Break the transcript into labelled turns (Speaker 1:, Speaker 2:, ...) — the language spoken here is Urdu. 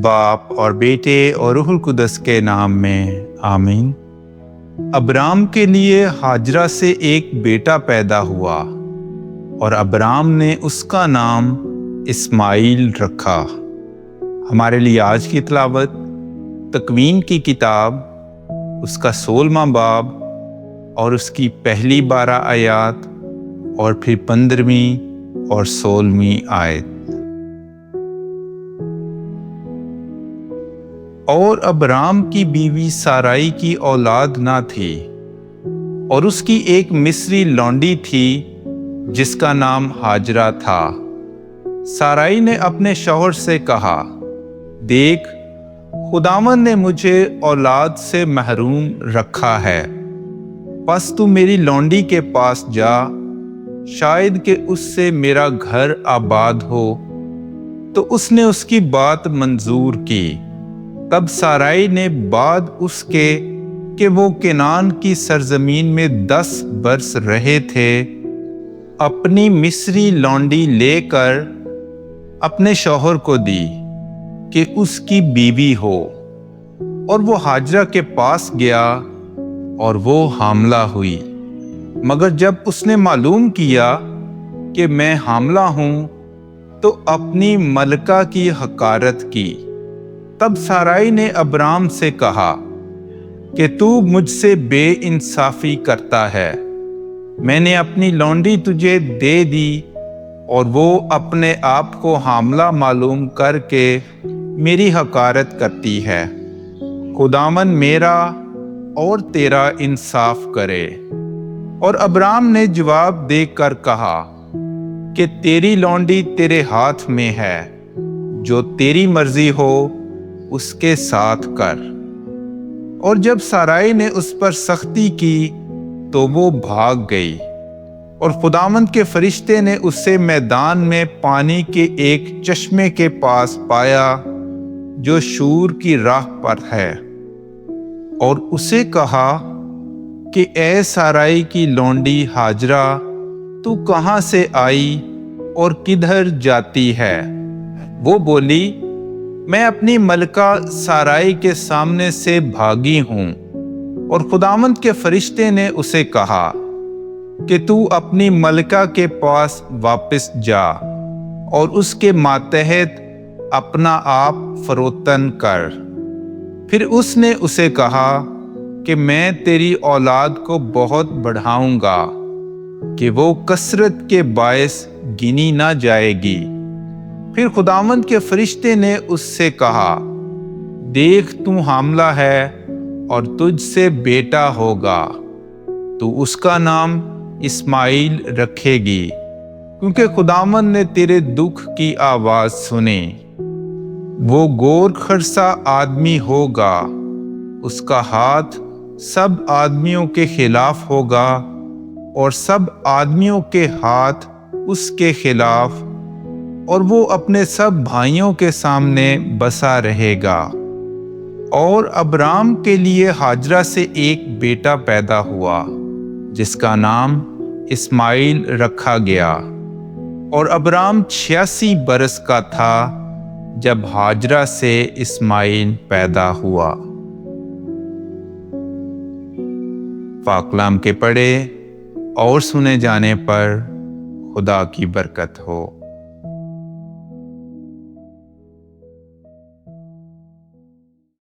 Speaker 1: باپ اور بیٹے اور روح القدس کے نام میں آمین۔ ابرام کے لیے ہاجرہ سے ایک بیٹا پیدا ہوا اور ابرام نے اس کا نام اسماعیل رکھا۔ ہمارے لیے آج کی تلاوت تکوین کی کتاب، اس کا 16واں باب اور اس کی پہلی 12 آیات اور پھر 15ویں اور 16ویں آیت۔ اور ابرام کی بیوی سارائی کی اولاد نہ تھی، اور اس کی ایک مصری لونڈی تھی جس کا نام ہاجرہ تھا۔ سارائی نے اپنے شوہر سے کہا، دیکھ، خداوند نے مجھے اولاد سے محروم رکھا ہے، پس تو میری لونڈی کے پاس جا، شاید کہ اس سے میرا گھر آباد ہو۔ تو اس نے اس کی بات منظور کی۔ تب سارائی نے بعد اس کے کہ وہ کنعان کی سرزمین میں 10 برس رہے تھے، اپنی مصری لونڈی لے کر اپنے شوہر کو دی کہ اس کی بیوی ہو، اور وہ ہاجرہ کے پاس گیا اور وہ حاملہ ہوئی۔ مگر جب اس نے معلوم کیا کہ میں حاملہ ہوں تو اپنی ملکہ کی حقارت کی۔ تب سارائی نے ابرام سے کہا کہ تو مجھ سے بے انصافی کرتا ہے، میں نے اپنی لونڈی تجھے دے دی اور وہ اپنے آپ کو حاملہ معلوم کر کے میری حقارت کرتی ہے۔ خداوند میرا اور تیرا انصاف کرے۔ اور ابرام نے جواب دے کر کہا کہ تیری لونڈی تیرے ہاتھ میں ہے، جو تیری مرضی ہو اس کے ساتھ کر۔ اور جب سارائی نے اس پر سختی کی تو وہ بھاگ گئی، اور خداوند کے فرشتے نے اسے میدان میں پانی کے ایک چشمے کے پاس پایا جو شور کی راہ پر ہے، اور اسے کہا کہ اے سارائی کی لونڈی ہاجرہ، تو کہاں سے آئی اور کدھر جاتی ہے؟ وہ بولی، میں اپنی ملکہ سارائی کے سامنے سے بھاگی ہوں۔ اور خداوند کے فرشتے نے اسے کہا کہ تو اپنی ملکہ کے پاس واپس جا اور اس کے ماتحت اپنا آپ فروتن کر۔ پھر اس نے اسے کہا کہ میں تیری اولاد کو بہت بڑھاؤں گا کہ وہ کثرت کے باعث گنی نہ جائے گی۔ پھر خداوند کے فرشتے نے اس سے کہا، دیکھ، تو حاملہ ہے اور تجھ سے بیٹا ہوگا، تو اس کا نام اسماعیل رکھے گی، کیونکہ خداوند نے تیرے دکھ کی آواز سنی۔ وہ گور کھرسا آدمی ہوگا، اس کا ہاتھ سب آدمیوں کے خلاف ہوگا اور سب آدمیوں کے ہاتھ اس کے خلاف، اور وہ اپنے سب بھائیوں کے سامنے بسا رہے گا۔ اور ابرام کے لیے ہاجرہ سے ایک بیٹا پیدا ہوا جس کا نام اسماعیل رکھا گیا، اور ابرام 86 برس کا تھا جب ہاجرہ سے اسماعیل پیدا ہوا۔ پاک کلام کے پڑھے اور سنے جانے پر خدا کی برکت ہو۔